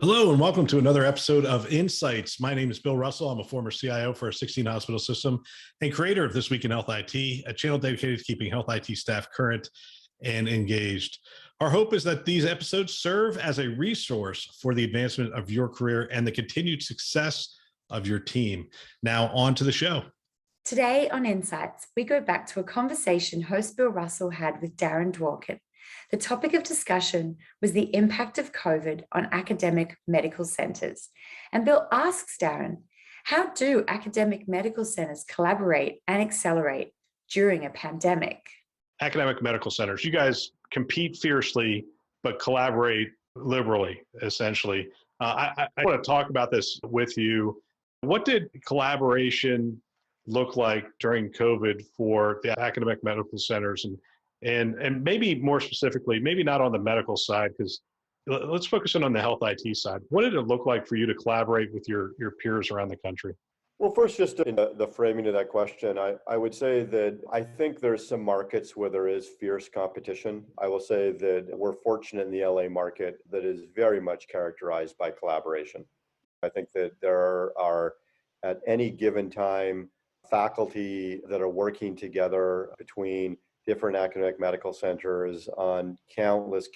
Hello, and welcome to another episode of Insights. My name is Bill Russell. I'm a former CIO for a 16-hospital system and creator of This Week in Health IT, a channel dedicated to keeping health IT staff current and engaged. Our hope is that these episodes serve as a resource for the advancement of your career and the continued success of your team. Now, on to the show. Today on Insights, we go back to a conversation host Bill Russell had with Darren Dworkin. The topic of discussion was the impact of COVID on academic medical centers. And Bill asks Darren, how do academic medical centers collaborate and accelerate during a pandemic? Academic medical centers, you guys compete fiercely, but collaborate liberally, essentially. I want to talk about this with you. What did collaboration look like during COVID for the academic medical centers, and maybe more specifically, maybe not on the medical side, because let's focus in on the health IT side. What did it look like for you to collaborate with your peers around the country? Well, first, just in the framing of that question, I would say that I think there's some markets where there is fierce competition. I will say that we're fortunate in the LA market that is very much characterized by collaboration. I think that there are, at any given time, faculty that are working together between different academic medical centers on countless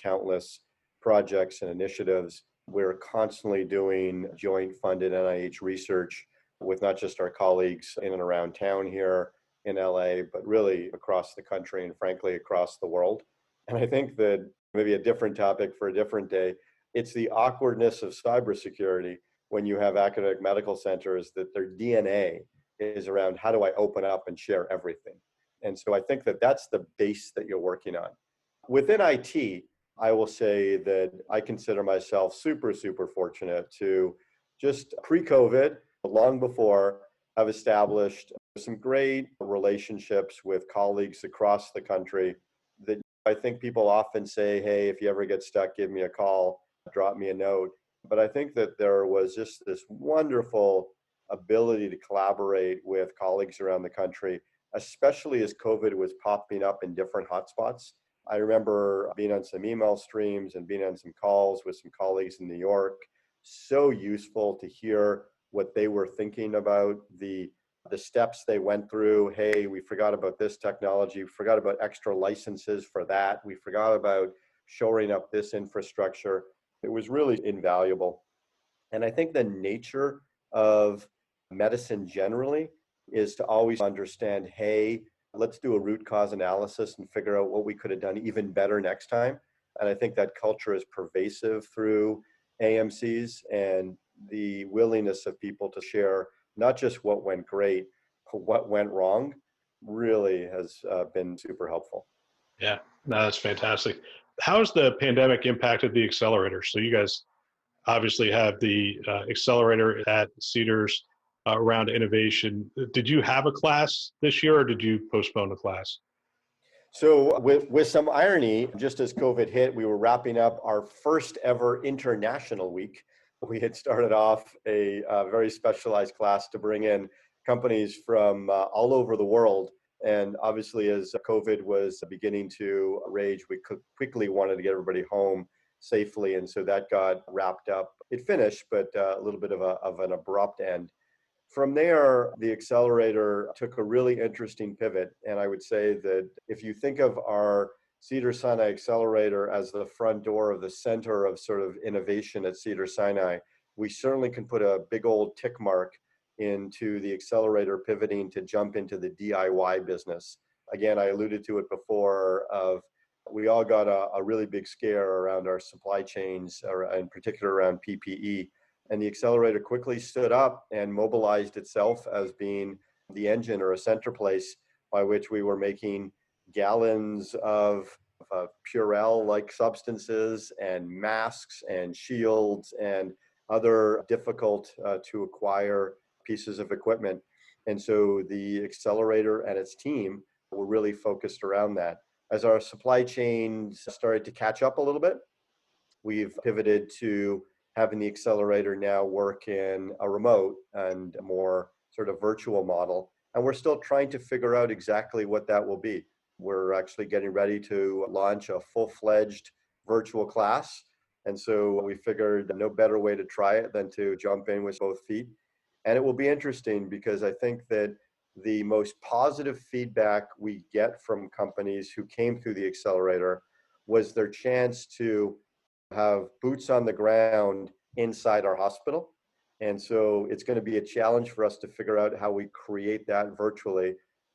projects and initiatives. We're constantly doing joint funded NIH research with not just our colleagues in and around town here in LA, but really across the country and frankly across the world. And I think that maybe a different topic for a different day, it's the awkwardness of cybersecurity when you have academic medical centers that their DNA is around how do I open up and share everything. And so I think that that's the base that you're working on. Within IT, I will say that I consider myself super fortunate to just pre-COVID, long before, have established some great relationships with colleagues across the country that I think people often say, hey, if you ever get stuck, give me a call, drop me a note. But I think that there was just this wonderful ability to collaborate with colleagues around the country, especially as COVID was popping up in different hotspots. I remember being on some email streams and being on some calls with some colleagues in New York. So useful to hear what they were thinking about, the steps they went through. Hey, we forgot about this technology, we forgot about extra licenses for that, we forgot about shoring up this infrastructure. It was really invaluable. And I think the nature of medicine generally is to always understand, hey, let's do a root cause analysis and figure out what we could have done even better next time. And I think that culture is pervasive through AMCs, and the willingness of people to share not just what went great, but what went wrong really has been super helpful. Yeah, no, that's fantastic. How's the pandemic impacted the accelerators? So you guys obviously have the accelerator at Cedars around innovation. Did you have a class this year, or did you postpone a class? So with some irony, just as COVID hit, we were wrapping up our first ever international week. We had started off a very specialized class to bring in companies from all over the world. And obviously, as COVID was beginning to rage, we quickly wanted to get everybody home safely. And so that got wrapped up. It finished, but a little bit of an abrupt end. From there, the accelerator took a really interesting pivot. And I would say that if you think of our Cedars-Sinai Accelerator as the front door of the center of sort of innovation at Cedars-Sinai, we certainly can put a big old tick mark into the accelerator pivoting to jump into the DIY business. Again, I alluded to it before of we all got a really big scare around our supply chains, or in particular around PPE. And the accelerator quickly stood up and mobilized itself as being the engine or a center place by which we were making gallons of Purell-like substances and masks and shields and other difficult to acquire pieces of equipment. And so the accelerator and its team were really focused around that. As our supply chains started to catch up a little bit, we've pivoted to having the accelerator now work in a remote and more sort of virtual model. And we're still trying to figure out exactly what that will be. We're actually getting ready to launch a full-fledged virtual class And so we figured no better way to try it than to jump in with both feet. And it will be interesting because I think that the most positive feedback we get from companies who came through the accelerator was their chance to have boots on the ground inside our hospital. And so it's going to be a challenge for us to figure out how we create that virtually.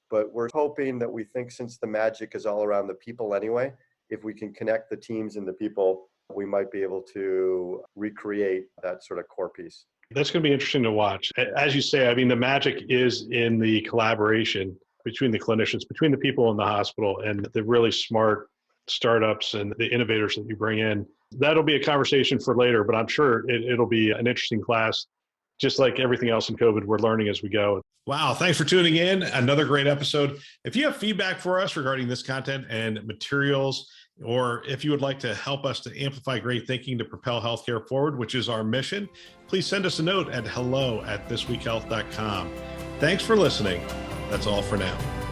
But we're hoping that we think since the magic is all around the people anyway, if we can connect the teams and the people, we might be able to recreate that sort of core piece. That's going to be interesting to watch. As you say, I mean, the magic is in the collaboration between the clinicians, between the people in the hospital, and the really smart startups and the innovators that you bring in. That'll be a conversation for later, but I'm sure it'll be an interesting class. Just like everything else in COVID, we're learning as we go. Wow. Thanks for tuning in. Another great episode. If you have feedback for us regarding this content and materials, or if you would like to help us to amplify great thinking to propel healthcare forward, which is our mission, please send us a note at hello@thisweekhealth.com. Thanks for listening. That's all for now.